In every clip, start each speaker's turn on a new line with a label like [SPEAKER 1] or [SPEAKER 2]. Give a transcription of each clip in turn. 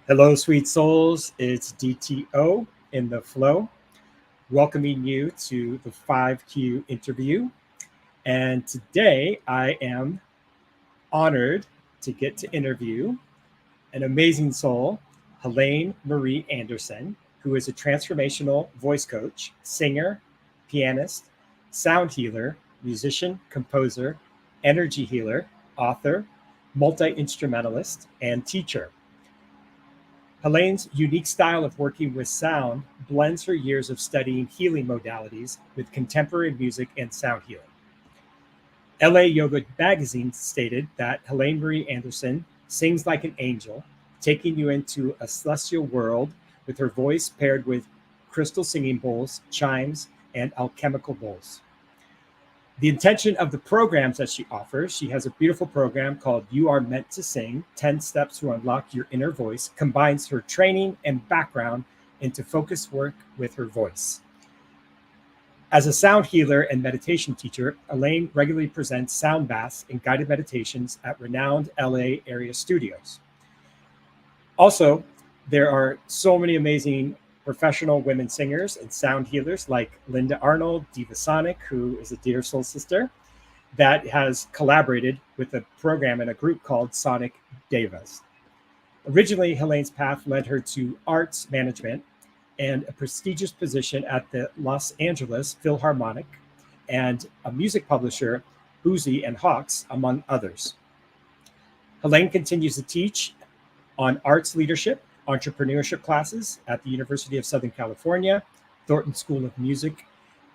[SPEAKER 1] Hello, sweet souls. It's DTO in the flow, welcoming you to the 5Q interview. And today I am honored to get to interview an amazing soul, Helane Marie Anderson, who is a transformational voice coach, singer, pianist, sound healer, musician, composer, energy healer, author, multi instrumentalist, and teacher. Helane's unique style of working with sound blends her years of studying healing modalities with contemporary music and sound healing. LA Yoga Magazine stated that Helane Marie Anderson sings like an angel, taking you into a celestial world with her voice paired with crystal singing bowls, chimes, and alchemical bowls. The intention of the programs that she offers, she has a beautiful program called You Are Meant to Sing 10 Steps to Unlock Your Inner Voice, combines her training and background into focused work with her voice. As a sound healer and meditation teacher, Elaine regularly presents sound baths and guided meditations at renowned LA area studios. Also, there are so many amazing professional women singers and sound healers like Linda Arnold, Diva Sonic, who is a dear soul sister, that has collaborated with a program and a group called Sonic Devas. Originally, Helene's path led her to arts management and a prestigious position at the Los Angeles Philharmonic and a music publisher, Boozy and Hawks, among others. Helene continues to teach on arts leadership, entrepreneurship classes at the University of Southern California, Thornton School of Music,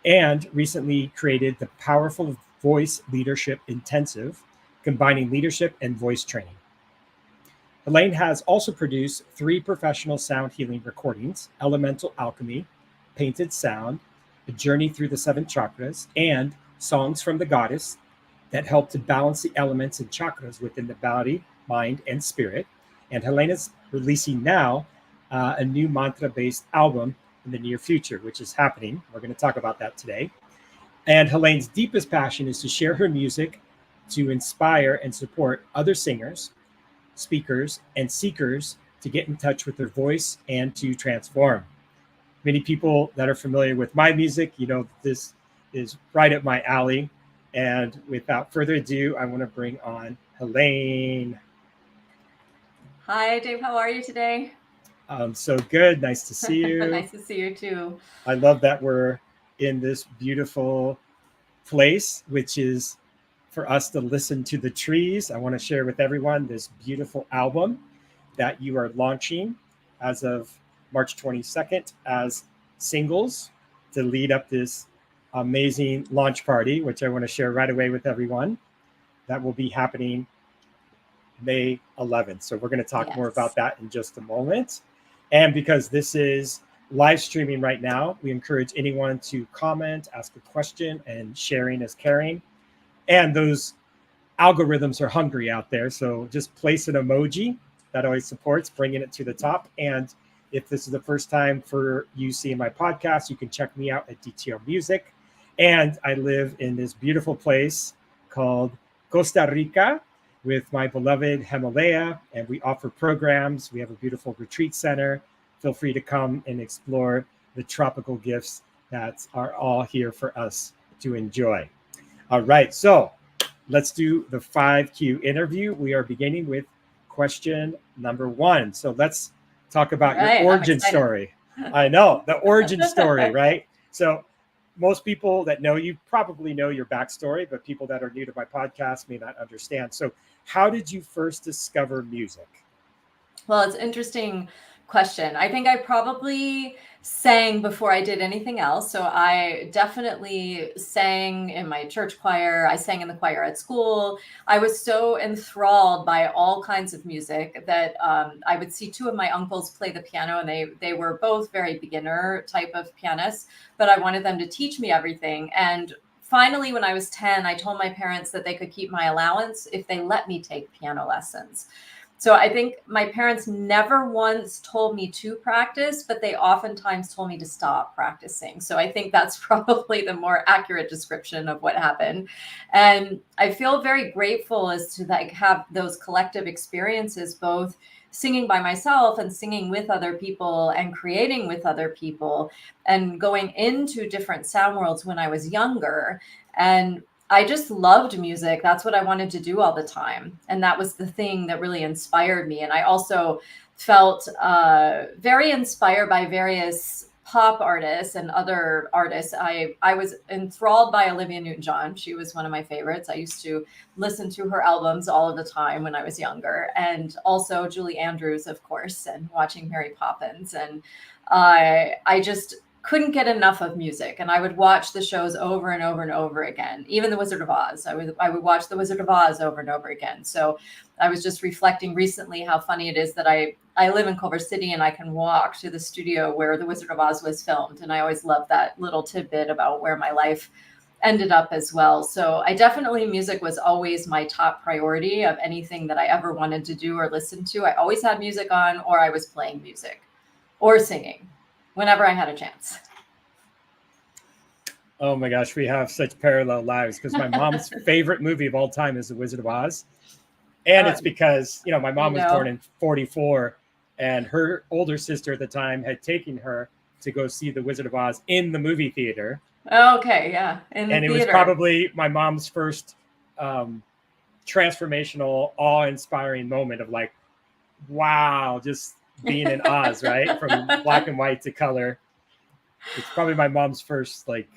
[SPEAKER 1] and recently created the Powerful Voice Leadership Intensive, combining leadership and voice training. Helene has also produced three professional sound healing recordings: Elemental Alchemy, Painted Sound, A Journey Through the Seven Chakras, and Songs from the Goddess that help to balance the elements and chakras within the body, mind, and spirit. And Helene is releasing now a new mantra based album in the near future, which is happening. We're going to talk about that today. And Helene's deepest passion is to share her music to inspire and support other singers, speakers, and seekers to get in touch with their voice and to transform. Many people that are familiar with my music, this is right up my alley. And without further ado, I want to bring on Helene.
[SPEAKER 2] Hi, Dave. How are you today?
[SPEAKER 1] So good. Nice to see you.
[SPEAKER 2] Nice to see you too.
[SPEAKER 1] I love that we're in this beautiful place, which is for us to listen to the trees. I want to share with everyone this beautiful album that you are launching as of March 22nd as singles to lead up this amazing launch party, which I want to share right away with everyone. That will be happening May 11th. So we're going to talk more about that in just a moment. And because this is live streaming right now, we encourage anyone to comment, ask a question, and sharing is caring. And those algorithms are hungry out there. So just place an emoji that always supports bringing it to the top. And if this is the first time for you seeing my podcast, you can check me out at DTO Music. And I live in this beautiful place called Costa Rica with my beloved Himalaya, and we offer programs. We have a beautiful retreat center. Feel free to come and explore the tropical gifts that are all here for us to enjoy. All right, so let's do the 5Q interview. We are beginning with question number 1. So let's talk about your origin story. I know, the origin story, right? So most people that know you probably know your backstory, but people that are new to my podcast may not understand. So how did you first discover music?
[SPEAKER 2] Well, it's an interesting question. I think I probably sang before I did anything else. So I definitely sang in my church choir. I sang in the choir at school. I was so enthralled by all kinds of music that I would see two of my uncles play the piano, and they were both very beginner type of pianists, but I wanted them to teach me everything. And finally, when I was 10, I told my parents that they could keep my allowance if they let me take piano lessons. So I think my parents never once told me to practice, but they oftentimes told me to stop practicing. So I think that's probably the more accurate description of what happened. And I feel very grateful as to like have those collective experiences, both singing by myself and singing with other people and creating with other people and going into different sound worlds when I was younger. And I just loved music. That's what I wanted to do all the time. And that was the thing that really inspired me. And I also felt very inspired by various pop artists and other artists. I was enthralled by Olivia Newton-John. She was one of my favorites. I used to listen to her albums all of the time when I was younger. And also Julie Andrews, of course, and watching Mary Poppins. And I just couldn't get enough of music, and I would watch the shows over and over and over again. Even The Wizard of Oz, I would watch The Wizard of Oz over and over again. So I was just reflecting recently how funny it is that I live in Culver City and I can walk to the studio where The Wizard of Oz was filmed, and I always love that little tidbit about where my life ended up as well. So I definitely, music was always my top priority of anything that I ever wanted to do or listen to. I always had music on, or I was playing music or singing whenever I had a chance.
[SPEAKER 1] Oh my gosh, we have such parallel lives, because my mom's favorite movie of all time is The Wizard of Oz. And it's because, my mom was born in 1944, and her older sister at the time had taken her to go see The Wizard of Oz in the movie theater.
[SPEAKER 2] Okay, yeah.
[SPEAKER 1] And it was probably my mom's first transformational, awe-inspiring moment of like, wow, just being in Oz, right? From black and white to color. It's probably my mom's first like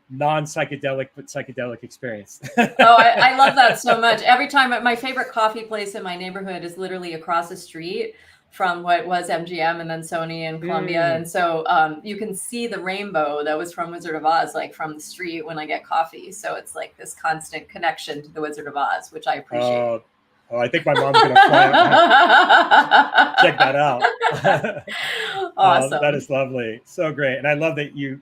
[SPEAKER 1] non-psychedelic but psychedelic experience.
[SPEAKER 2] I love that so much. Every time, my favorite coffee place in my neighborhood is literally across the street from what was MGM and then Sony and Columbia. And so you can see the rainbow that was from Wizard of Oz, like from the street when I get coffee. So it's like this constant connection to the Wizard of Oz, which I appreciate.
[SPEAKER 1] Oh, I think my mom's going to fly out. Check that out.
[SPEAKER 2] Awesome.
[SPEAKER 1] That is lovely. So great. And I love that you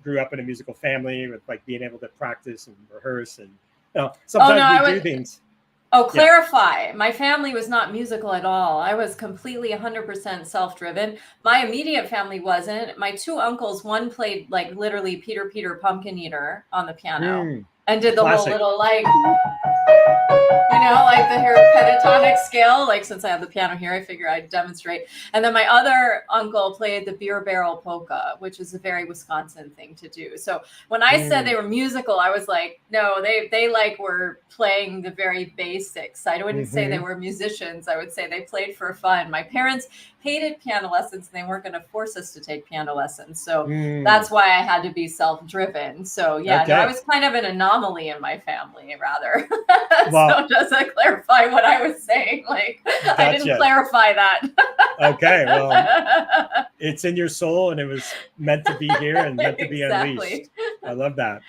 [SPEAKER 1] grew up in a musical family with like being able to practice and rehearse. And sometimes we do things.
[SPEAKER 2] Clarify. Yeah. My family was not musical at all. I was completely 100% self-driven. My immediate family wasn't. My two uncles, one played like literally Peter Pumpkin Eater on the piano and did the whole little like, like the pentatonic scale. Like, since I have the piano here, I figure I'd demonstrate. And then my other uncle played the beer barrel polka, which is a very Wisconsin thing to do. So when I said they were musical, I was like, no, they like were playing the very basics. I wouldn't say they were musicians. I would say they played for fun. My parents hated piano lessons, and they weren't going to force us to take piano lessons. So that's why I had to be self-driven. So yeah, I was kind of an anomaly in my family, rather. So does that clarify what I was saying? Like, gotcha. I didn't clarify that.
[SPEAKER 1] Okay, well, it's in your soul, and it was meant to be here and meant to be unleashed. I love that.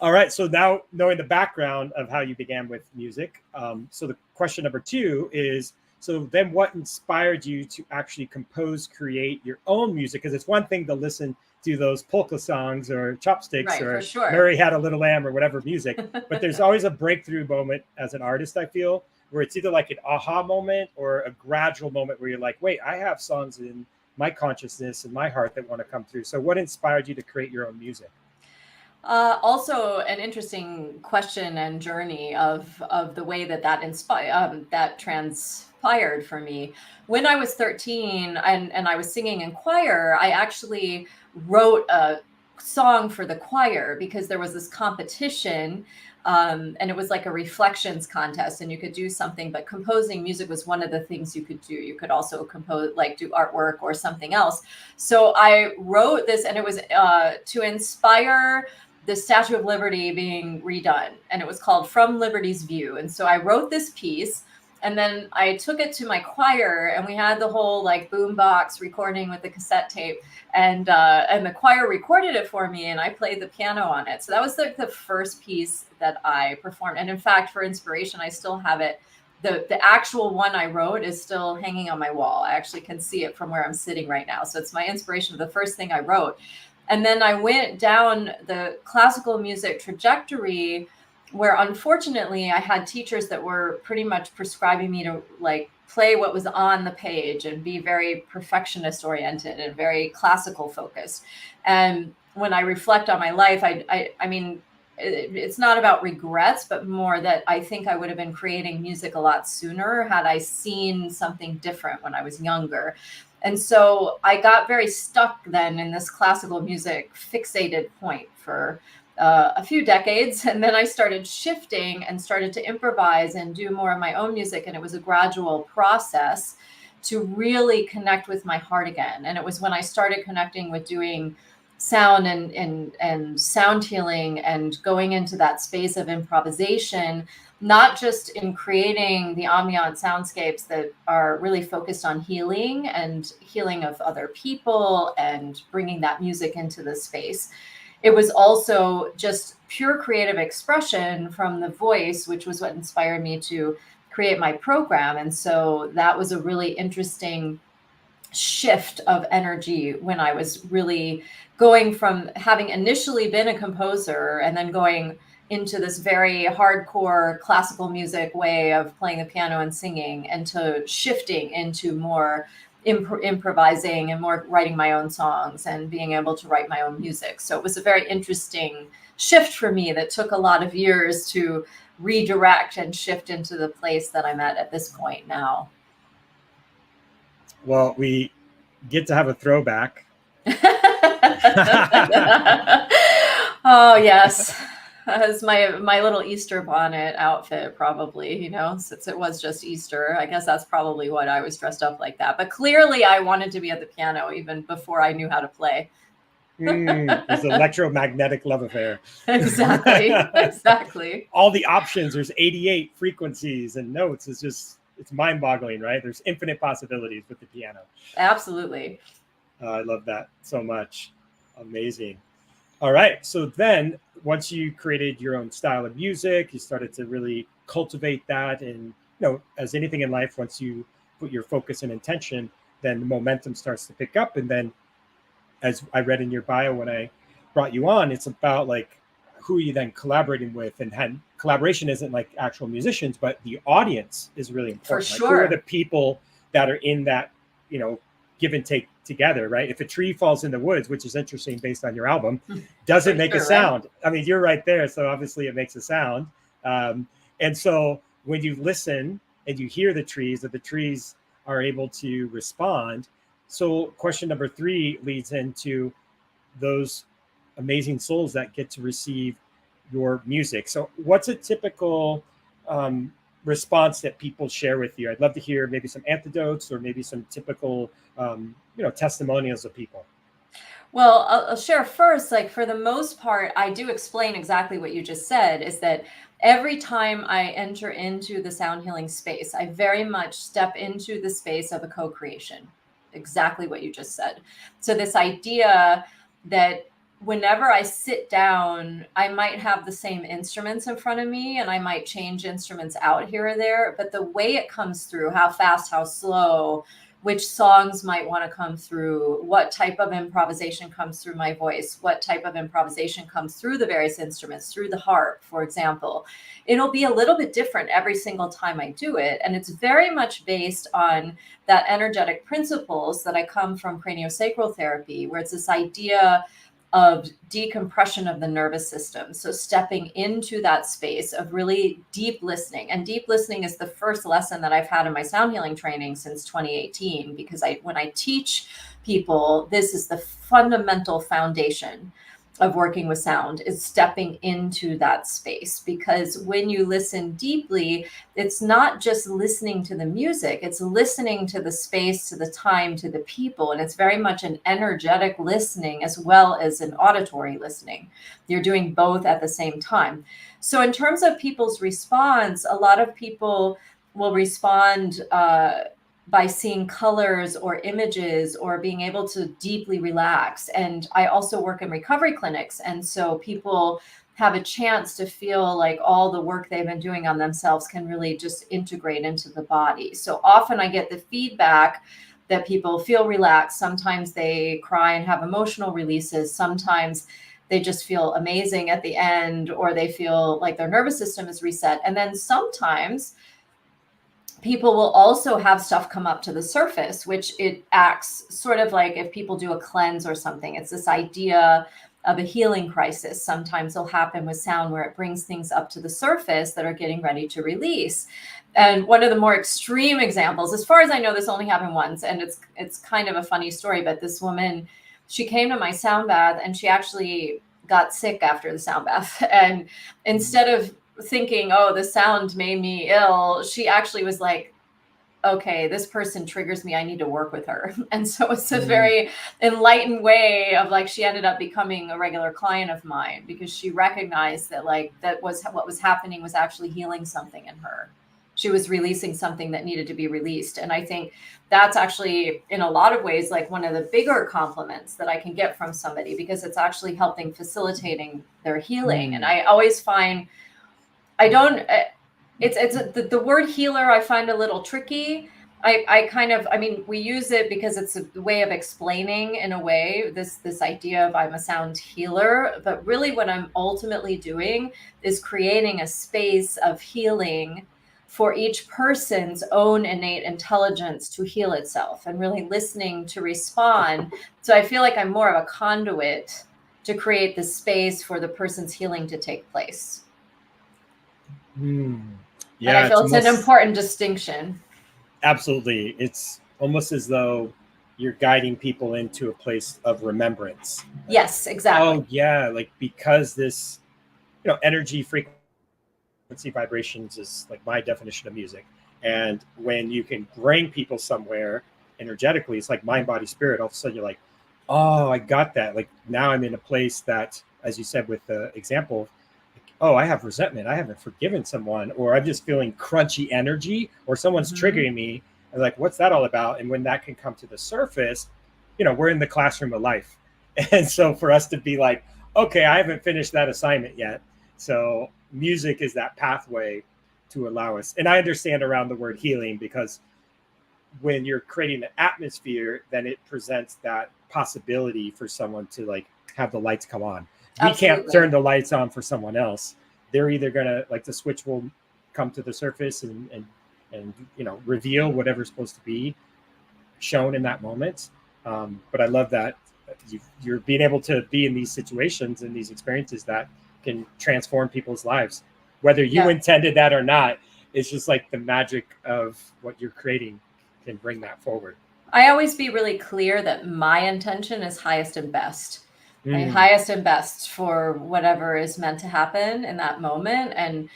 [SPEAKER 1] All right, so now knowing the background of how you began with music, so the question number 2 is, so then what inspired you to actually compose, create your own music? Because it's one thing to listen to those polka songs or chopsticks or Mary Had a Little Lamb or whatever music, but there's always a breakthrough moment as an artist, I feel, where it's either like an aha moment or a gradual moment where you're like, wait, I have songs in my consciousness and my heart that want to come through. So what inspired you to create your own music?
[SPEAKER 2] Also an interesting question and journey of the way that transpired for me. When I was 13 and I was singing in choir, I actually wrote a song for the choir because there was this competition, and it was like a reflections contest, and you could do something, but composing music was one of the things you could do. You could also compose, like do artwork or something else. So I wrote this, and it was to inspire the Statue of Liberty being redone, and it was called From Liberty's View. And so I wrote this piece, and then I took it to my choir, and we had the whole like boombox recording with the cassette tape, and the choir recorded it for me, and I played the piano on it. So that was like the first piece that I performed. And in fact, for inspiration, I still have it. The actual one I wrote is still hanging on my wall. I actually can see it from where I'm sitting right now. So it's my inspiration of the first thing I wrote. And then I went down the classical music trajectory where, unfortunately, I had teachers that were pretty much prescribing me to like play what was on the page and be very perfectionist oriented and very classical focused. And when I reflect on my life, I mean, it's not about regrets, but more that I think I would have been creating music a lot sooner had I seen something different when I was younger. And so I got very stuck then in this classical music fixated point for a few decades. And then I started shifting and started to improvise and do more of my own music. And it was a gradual process to really connect with my heart again. And it was when I started connecting with doing sound and sound healing and going into that space of improvisation, not just in creating the ambient soundscapes that are really focused on healing and healing of other people and bringing that music into the space. It was also just pure creative expression from the voice, which was what inspired me to create my program. And so that was a really interesting shift of energy when I was really going from having initially been a composer and then going into this very hardcore classical music way of playing the piano and singing, and to shifting into more improvising and more writing my own songs and being able to write my own music. So it was a very interesting shift for me that took a lot of years to redirect and shift into the place that I'm at this point now.
[SPEAKER 1] Well, we get to have a throwback.
[SPEAKER 2] Oh, yes. As my little Easter bonnet outfit, probably, since it was just Easter. I guess that's probably what I was dressed up like that. But clearly I wanted to be at the piano even before I knew how to play.
[SPEAKER 1] It's an electromagnetic love affair.
[SPEAKER 2] Exactly.
[SPEAKER 1] All the options, there's 88 frequencies and notes. It's mind-boggling, right? There's infinite possibilities with the piano.
[SPEAKER 2] Absolutely.
[SPEAKER 1] I love that so much. Amazing. All right. So then once you created your own style of music, you started to really cultivate that. And, as anything in life, once you put your focus and intention, then the momentum starts to pick up. And then, as I read in your bio when I brought you on, it's about like who you then collaborating with, and collaboration isn't like actual musicians, but the audience is really important.
[SPEAKER 2] For sure.
[SPEAKER 1] Like, who are the people that are in that, give and take together, right? If a tree falls in the woods, which is interesting based on your album, does it make a sound? Right? I mean, you're right there. So obviously it makes a sound. And so when you listen and you hear the trees, that the trees are able to respond. So question number 3 leads into those amazing souls that get to receive your music. So what's a typical response that people share with you? I'd love to hear maybe some anecdotes or maybe some typical, testimonials of people.
[SPEAKER 2] Well, I'll share first, like for the most part, I do explain exactly what you just said, is that every time I enter into the sound healing space, I very much step into the space of a co-creation. Exactly what you just said. So this idea that whenever I sit down, I might have the same instruments in front of me and I might change instruments out here or there, but the way it comes through, how fast, how slow, which songs might want to come through, what type of improvisation comes through my voice, what type of improvisation comes through the various instruments, through the harp, for example. It'll be a little bit different every single time I do it. And it's very much based on that energetic principles that I come from craniosacral therapy, where it's this idea of decompression of the nervous system. So stepping into that space of really deep listening. And deep listening is the first lesson that I've had in my sound healing training since 2018, because when I teach people, this is the fundamental foundation of working with sound, is stepping into that space. Because when you listen deeply, it's not just listening to the music, it's listening to the space, to the time, to the people. And it's very much an energetic listening as well as an auditory listening. You're doing both at the same time. So in terms of people's response, a lot of people will respond by seeing colors or images or being able to deeply relax. And I also work in recovery clinics. And so people have a chance to feel like all the work they've been doing on themselves can really just integrate into the body. So often I get the feedback that people feel relaxed. Sometimes they cry and have emotional releases. Sometimes they just feel amazing at the end, or they feel like their nervous system is reset. And then sometimes people will also have stuff come up to the surface, which it acts sort of like if people do a cleanse or something. It's this idea of a healing crisis. Sometimes will happen with sound where it brings things up to the surface that are getting ready to release. And one of the more extreme examples, as far as I know, this only happened once, and it's kind of a funny story, but this woman, she came to my sound bath and she actually got sick after the sound bath. And instead of thinking, oh, the sound made me ill, she actually was like, okay, this person triggers me, I need to work with her. And so it's a very enlightened way of like, she ended up becoming a regular client of mine because she recognized that like that was what was happening was actually healing something in her. She was releasing something that needed to be released. And I think that's actually in a lot of ways like one of the bigger compliments that I can get from somebody, because it's actually helping facilitating their healing. And I always find the word healer I find a little tricky. I mean, we use it because it's a way of explaining in a way this idea of I'm a sound healer, but really what I'm ultimately doing is creating a space of healing for each person's own innate intelligence to heal itself and really listening to respond. So I feel like I'm more of a conduit to create the space for the person's healing to take place.
[SPEAKER 1] Yeah,
[SPEAKER 2] and I feel it's an important distinction.
[SPEAKER 1] Absolutely. It's almost as though you're guiding people into a place of remembrance.
[SPEAKER 2] Yes, exactly.
[SPEAKER 1] Oh, yeah. Like, because this, energy, frequency, vibrations is like my definition of music. And when you can bring people somewhere energetically, it's like mind, body, spirit. All of a sudden you're like, oh, I got that. Like, now I'm in a place that, as you said with the example, oh, I have resentment, I haven't forgiven someone, or I'm just feeling crunchy energy, or someone's triggering me. I'm like, what's that all about? And when that can come to the surface, we're in the classroom of life. And so for us to be like, okay, I haven't finished that assignment yet. So music is that pathway to allow us. And I understand around the word healing, because when you're creating an atmosphere, then it presents that possibility for someone to like have the lights come on. We can't turn the lights on for someone else. They're either gonna like the switch will come to the surface and reveal whatever's supposed to be shown in that moment. But I love that you're being able to be in these situations and these experiences that can transform people's lives, whether you intended that or not. It's just like the magic of what you're creating can bring that forward.
[SPEAKER 2] I always be really clear that my intention is highest and best. Highest and best for whatever is meant to happen in that moment, and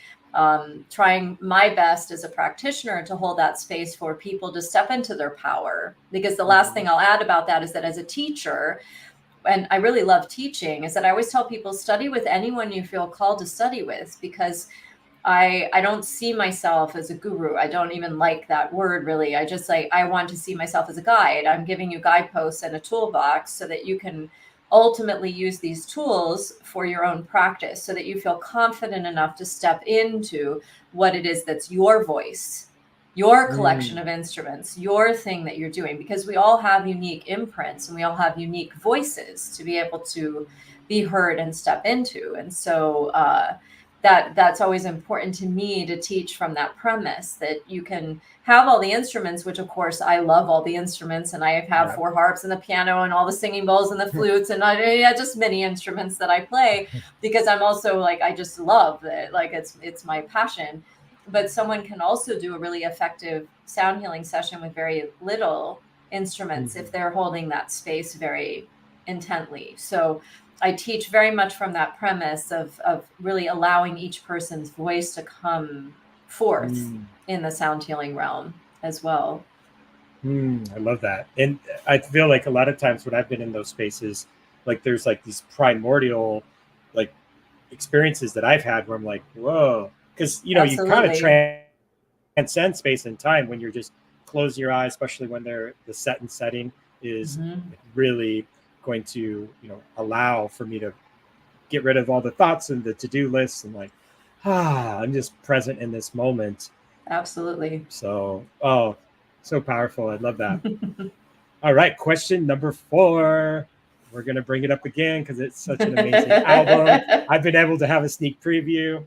[SPEAKER 2] trying my best as a practitioner to hold that space for people to step into their power. Because the last thing I'll add about that is that as a teacher, and I really love teaching, is that I always tell people, study with anyone you feel called to study with, because I don't see myself as a guru. I don't even like that word really. I just I want to see myself as a guide. I'm giving you guideposts and a toolbox so that you can ultimately use these tools for your own practice, so that you feel confident enough to step into what it is that's your voice, your collection of instruments, your thing that you're doing, because we all have unique imprints and we all have unique voices to be able to be heard and step into. And so that's always important to me to teach from that premise, that you can have all the instruments, which of course I love all the instruments, and I have 4 harps and the piano and all the singing bowls and the flutes and just many instruments that I play, because I'm also like, I just love it. Like it's my passion. But someone can also do a really effective sound healing session with very little instruments if they're holding that space very intently. So I teach very much from that premise of really allowing each person's voice to come forth in the sound healing realm as well.
[SPEAKER 1] I love that. And I feel like a lot of times when I've been in those spaces, like there's like these primordial like experiences that I've had where I'm like, whoa, because you kind of transcend space and time when you're just closing your eyes, especially when the set and setting is really going to allow for me to get rid of all the thoughts and the to-do lists, and like I'm just present in this moment.
[SPEAKER 2] Absolutely.
[SPEAKER 1] So so powerful. I love that. All right, question number 4. We're gonna bring it up again because it's such an amazing album. I've been able to have a sneak preview.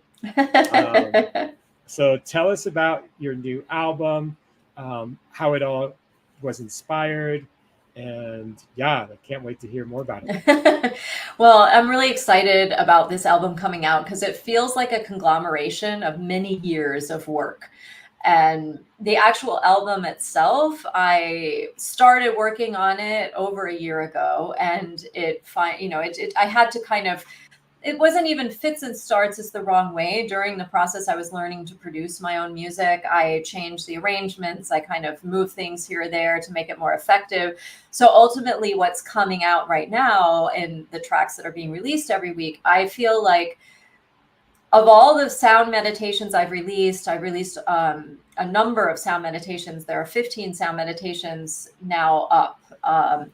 [SPEAKER 1] So tell us about your new album, how it all was inspired, and yeah, I can't wait to hear more about it.
[SPEAKER 2] Well, I'm really excited about this album coming out because it feels like a conglomeration of many years of work. And the actual album itself, I started working on it over a year ago, and I had to kind of, it wasn't even fits and starts is the wrong way. During the process, I was learning to produce my own music. I changed the arrangements. I kind of moved things here or there to make it more effective. So ultimately, what's coming out right now in the tracks that are being released every week, I feel like of all the sound meditations I released a number of sound meditations. There are 15 sound meditations now up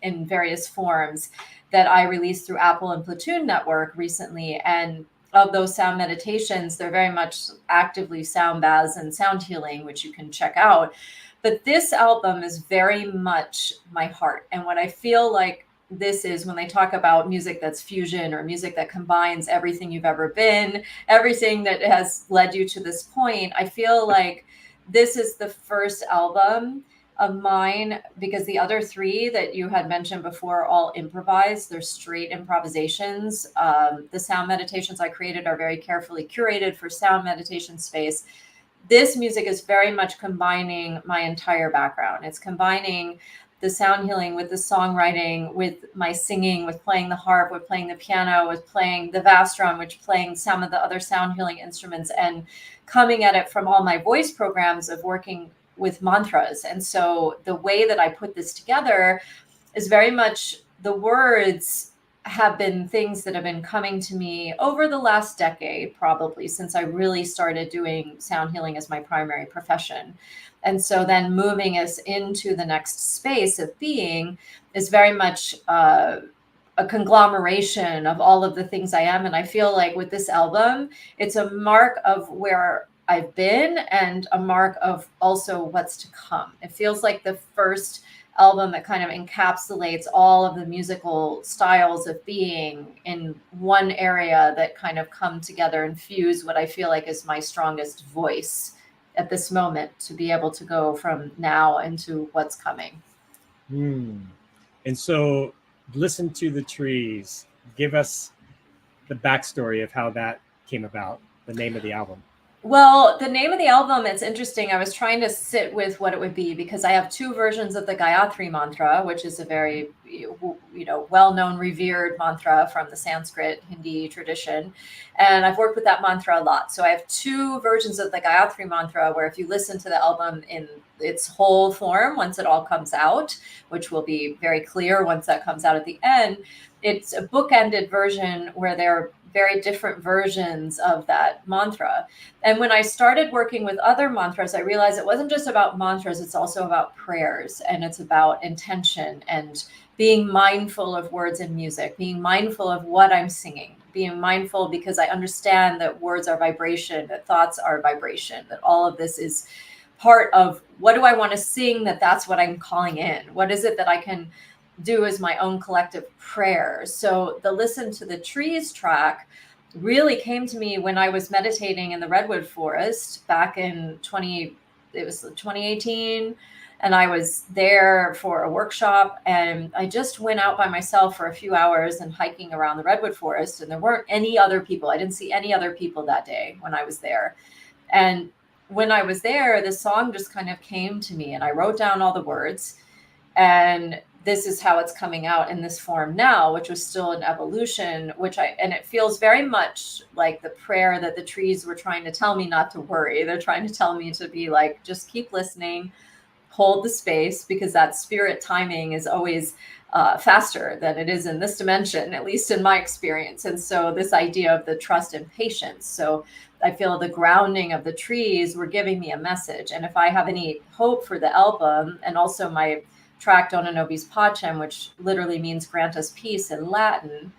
[SPEAKER 2] in various forms that I released through Apple and Platoon Network recently. And of those sound meditations, they're very much actively sound baths and sound healing, which you can check out. But this album is very much my heart. And what I feel like this is when they talk about music that's fusion or music that combines everything you've ever been, everything that has led you to this point, I feel like this is the first album of mine, because the other three that you had mentioned before are all improvised. They're straight improvisations. The sound meditations I created are very carefully curated for sound meditation space. This music is very much combining my entire background. It's combining the sound healing with the songwriting, with my singing, with playing the harp, with playing the piano, with playing the bass drum, which playing some of the other sound healing instruments, and coming at it from all my voice programs of working with mantras. And so the way that I put this together is very much, the words have been things that have been coming to me over the last decade, probably since I really started doing sound healing as my primary profession. And so then moving us into the next space of being is very much a conglomeration of all of the things I am. And I feel like with this album, it's a mark of where I've been and a mark of also what's to come. It feels like the first album that kind of encapsulates all of the musical styles of being in one area that kind of come together and fuse what I feel like is my strongest voice at this moment, to be able to go from now into what's coming.
[SPEAKER 1] And so, Listen to the Trees. Give us the backstory of how that came about, the name of the album.
[SPEAKER 2] Well, the name of the album, it's interesting. I was trying to sit with what it would be, because I have two versions of the Gayatri mantra, which is a very, well-known, revered mantra from the Sanskrit Hindi tradition. And I've worked with that mantra a lot. So I have two versions of the Gayatri mantra, where if you listen to the album in its whole form, once it all comes out, which will be very clear once that comes out at the end, it's a bookended version where there are very different versions of that mantra. And when I started working with other mantras, I realized it wasn't just about mantras, it's also about prayers, and it's about intention and being mindful of words and music, being mindful of what I'm singing, being mindful because I understand that words are vibration, that thoughts are vibration, that all of this is part of what do I want to sing, that's what I'm calling in. What is it that I can do as my own collective prayer? So the Listen to the Trees track really came to me when I was meditating in the redwood forest back in 2018. And I was there for a workshop, and I just went out by myself for a few hours and hiking around the redwood forest, and there weren't any other people. I didn't see any other people that day when I was there. And when I was there, the song just kind of came to me, and I wrote down all the words, and this is how it's coming out in this form now, which was still an evolution, and it feels very much like the prayer that the trees were trying to tell me not to worry. They're trying to tell me to be like, just keep listening, hold the space, because that spirit timing is always faster than it is in this dimension, at least in my experience. And so this idea of the trust and patience. So I feel the grounding of the trees were giving me a message. And if I have any hope for the album, and also my track Dona Nobis Pacem, which literally means grant us peace in Latin,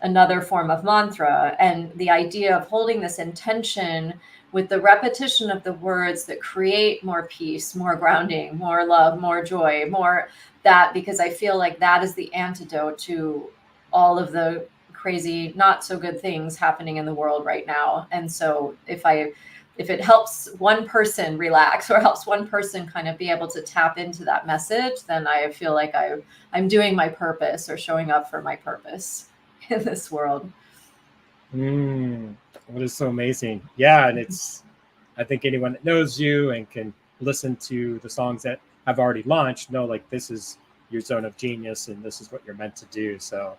[SPEAKER 2] another form of mantra, and the idea of holding this intention with the repetition of the words that create more peace, more grounding, more love, more joy, more that, because I feel like that is the antidote to all of the crazy, not so good things happening in the world right now. And so if I if it helps one person relax or helps one person kind of be able to tap into that message, then I feel like I'm doing my purpose or showing up for my purpose in this world.
[SPEAKER 1] What is so amazing. Yeah. And I think anyone that knows you and can listen to the songs that have already launched know like this is your zone of genius and this is what you're meant to do. So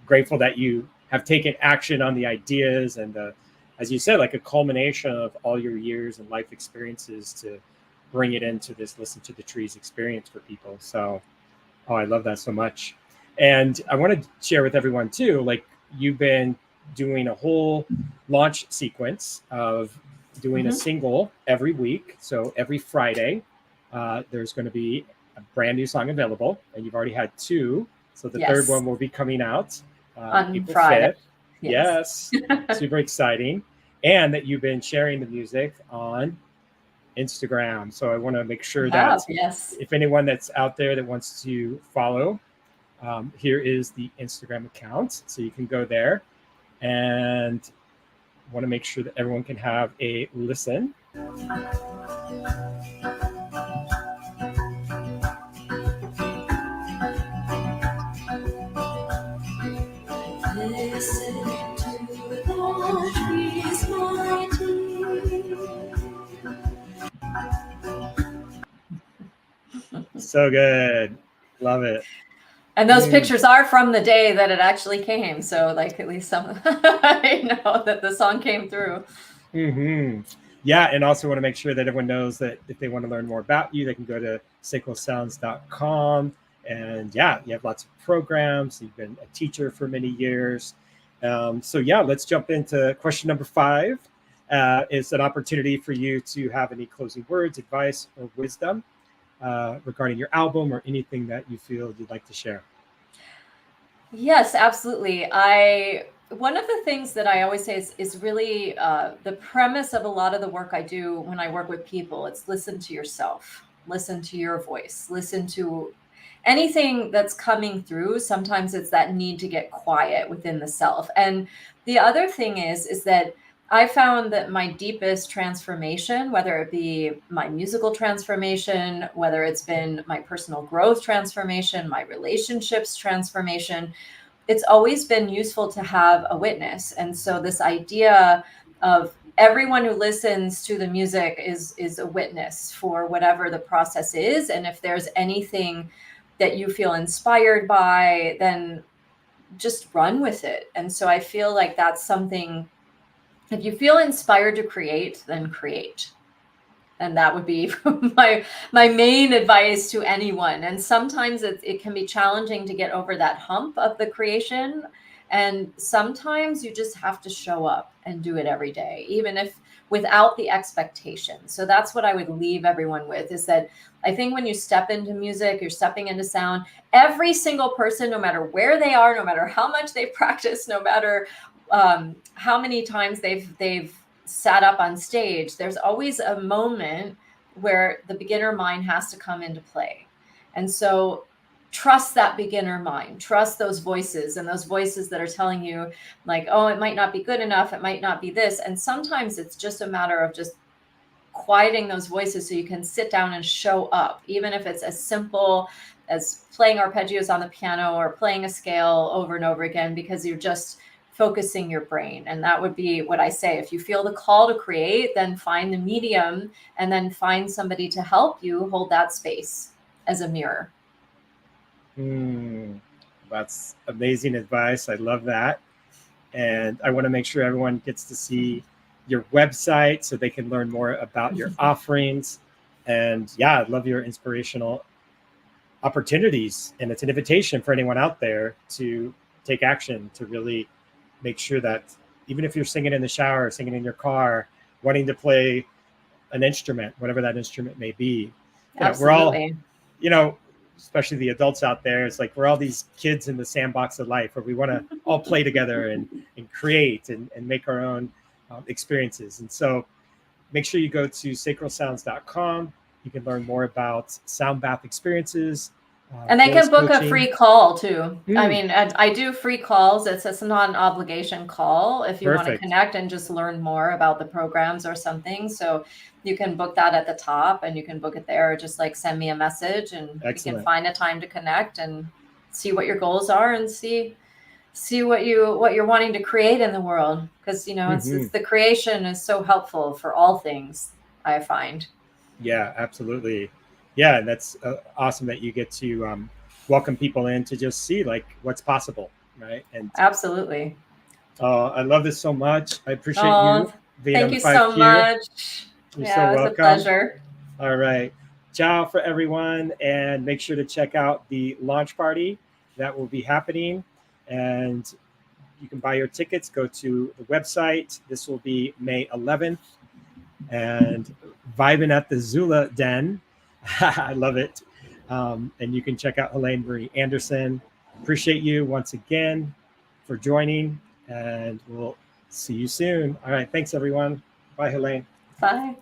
[SPEAKER 1] grateful that you have taken action on the ideas and as you said, like a culmination of all your years and life experiences to bring it into this listen to the trees experience for people. So, oh, I love that so much. And I want to share with everyone too, like you've been doing a whole launch sequence of doing a single every week. So every Friday, there's going to be a brand new song available, and you've already had two. So the third one will be coming out
[SPEAKER 2] on
[SPEAKER 1] April
[SPEAKER 2] Friday.
[SPEAKER 1] 5th. Yes. Super exciting. And that you've been sharing the music on Instagram. So I want to make sure that if anyone that's out there that wants to follow, here is the Instagram account. So you can go there and want to make sure that everyone can have a listen. Listen to the trees mighty. So good. Love it.
[SPEAKER 2] And those pictures are from the day that it actually came. So like at least some I know that the song came through.
[SPEAKER 1] Yeah, and also want to make sure that everyone knows that if they want to learn more about you, they can go to sacralsounds.com. And yeah, you have lots of programs. You've been a teacher for many years. So yeah, let's jump into question number 5. It's an opportunity for you to have any closing words, advice, or wisdom regarding your album or anything that you feel you'd like to share.
[SPEAKER 2] Yes, absolutely. One of the things that I always say is really the premise of a lot of the work I do when I work with people. It's listen to yourself, listen to your voice, listen to anything that's coming through. Sometimes it's that need to get quiet within the self. And the other thing is that I found that my deepest transformation, whether it be my musical transformation, whether it's been my personal growth transformation, my relationships transformation, it's always been useful to have a witness. And so this idea of everyone who listens to the music is a witness for whatever the process is. And if there's anything that you feel inspired by, then just run with it. And so I feel like that's something, if you feel inspired to create, then create. And that would be my main advice to anyone. And sometimes it can be challenging to get over that hump of the creation. And sometimes you just have to show up and do it every day, even if without the expectation. So that's what I would leave everyone with, is that I think when you step into music, you're stepping into sound, every single person, no matter where they are, no matter how much they've practiced, no matter how many times they've sat up on stage, there's always a moment where the beginner mind has to come into play. And so trust that beginner mind, trust those voices, and those voices that are telling you like, oh, it might not be good enough, it might not be this. And sometimes it's just a matter of just quieting those voices so you can sit down and show up, even if it's as simple as playing arpeggios on the piano or playing a scale over and over again, because you're just focusing your brain. And that would be what I say. If you feel the call to create, then find the medium and then find somebody to help you hold that space as a mirror.
[SPEAKER 1] That's amazing advice. I love that. And I want to make sure everyone gets to see your website so they can learn more about your offerings. And yeah, I love your inspirational opportunities. And it's an invitation for anyone out there to take action, to really make sure that even if you're singing in the shower, singing in your car, wanting to play an instrument, whatever that instrument may be, we're all, especially the adults out there, it's like we're all these kids in the sandbox of life where we want to all play together and create and make our own experiences. And so make sure you go to sacralsounds.com. You can learn more about sound bath experiences,
[SPEAKER 2] And they
[SPEAKER 1] voice
[SPEAKER 2] can book a
[SPEAKER 1] coaching.
[SPEAKER 2] free call too. I
[SPEAKER 1] Mm,
[SPEAKER 2] mean, I do free calls. It's not an obligation call if you want to
[SPEAKER 1] perfect.
[SPEAKER 2] connect and just learn more about the programs or something. So you can book that at the top and you can book it there, or just like send me a message and we can
[SPEAKER 1] Excellent.
[SPEAKER 2] find a time to connect and see what your goals are and see what you're wanting to create in the world. Because it's the creation is so helpful for all things, I find.
[SPEAKER 1] Yeah, absolutely. Yeah, and that's awesome that you get to welcome people in to just see like what's possible, right? And
[SPEAKER 2] Absolutely.
[SPEAKER 1] I love this so much. I appreciate you
[SPEAKER 2] Oh,
[SPEAKER 1] being on
[SPEAKER 2] thank
[SPEAKER 1] the
[SPEAKER 2] you so
[SPEAKER 1] 5Q.
[SPEAKER 2] much.
[SPEAKER 1] You're so
[SPEAKER 2] Yeah, it was a
[SPEAKER 1] welcome.
[SPEAKER 2] pleasure.
[SPEAKER 1] All right. Ciao for everyone. And make sure to check out the launch party that will be happening. And you can buy your tickets. Go to the website. This will be May 11th. And vibing at the Zula Den. I love it. And you can check out Helane Marie Anderson. Appreciate you once again for joining. And we'll see you soon. All right. Thanks, everyone. Bye, Helane.
[SPEAKER 2] Bye.